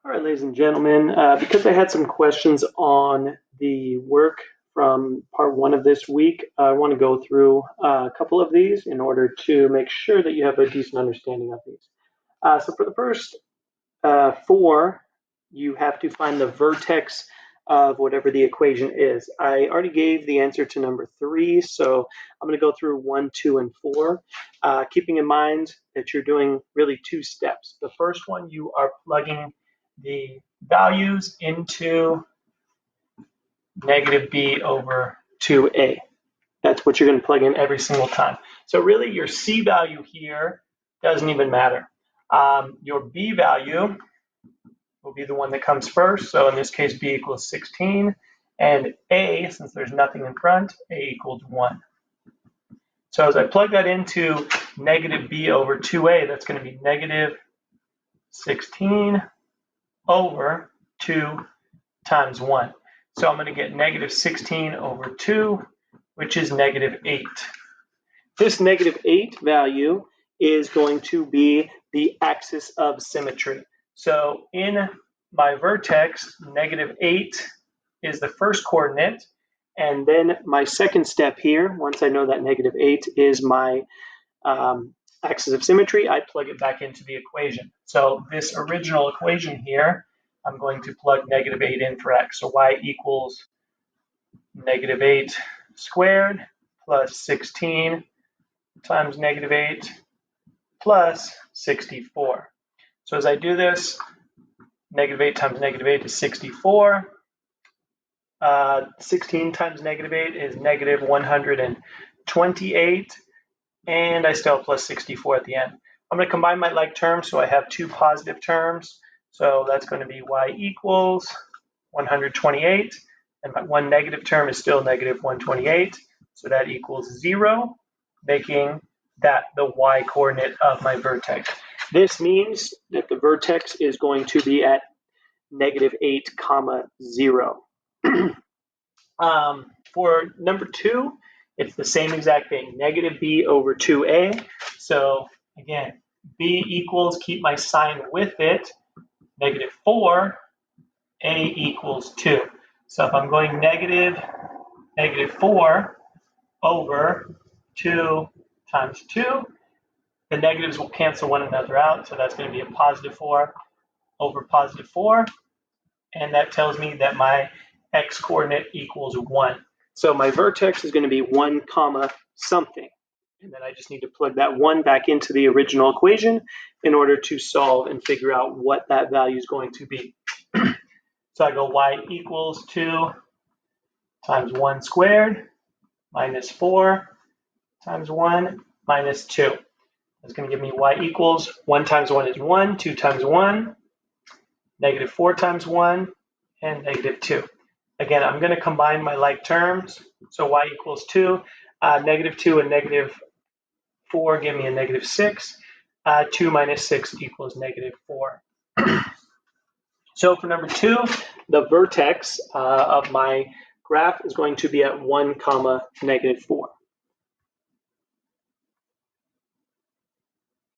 All right, ladies and gentlemen, because I had some questions on the work from part one of this week, I want to go through a couple of these in order to make sure that you have a decent understanding of these. So for the first four, you have to find the vertex of whatever the equation is. I already gave the answer to number three, so I'm going to go through one, two, and four, keeping in mind that you're doing really two steps. The first one, you are plugging the values into negative b over 2a. That's what you're going to plug in every single time. So really, your c value here doesn't even matter. Your b value will be the one that comes first. So in this case, b equals 16. And a, since there's nothing in front, a equals 1. So as I plug that into negative b over 2a, that's going to be negative 16 over 2 times 1. So I'm going to get negative 16 over 2, which is negative 8. This negative 8 value is going to be the axis of symmetry. So in my vertex, negative 8 is the first coordinate. And then my second step here, once I know that negative 8 is my axis of symmetry, I plug it back into the equation. So this original equation here, I'm going to plug negative 8 in for x. So y equals negative 8 squared plus 16 times negative 8 plus 64. So as I do this, negative 8 times negative 8 is 64. 16 times negative 8 is negative 128. And I still have plus 64 at the end. I'm going to combine my like terms, so I have two positive terms. So that's going to be y equals 128. And my one negative term is still negative 128. So that equals 0, making that the y coordinate of my vertex. This means that the vertex is going to be at negative 8, 0. For number 2, it's the same exact thing, negative b over 2a. So again, b equals, keep my sign with it, negative 4, a equals 2. So if I'm going negative 4 over 2 times 2, the negatives will cancel one another out. So that's going to be a positive 4 over positive 4. And that tells me that my x coordinate equals 1. So my vertex is going to be 1 comma something. And then I just need to plug that 1 back into the original equation in order to solve and figure out what that value is going to be. So I go y equals 2 times 1 squared minus 4 times 1 minus 2. That's going to give me y equals 1 times 1 is 1, 2 times 1, negative 4 times 1, and negative 2. Again, I'm going to combine my like terms. So y equals 2. Negative 2 and negative 4 give me a negative 6. 2 minus 6 equals negative 4. So for number 2, the vertex of my graph is going to be at 1 comma negative 4.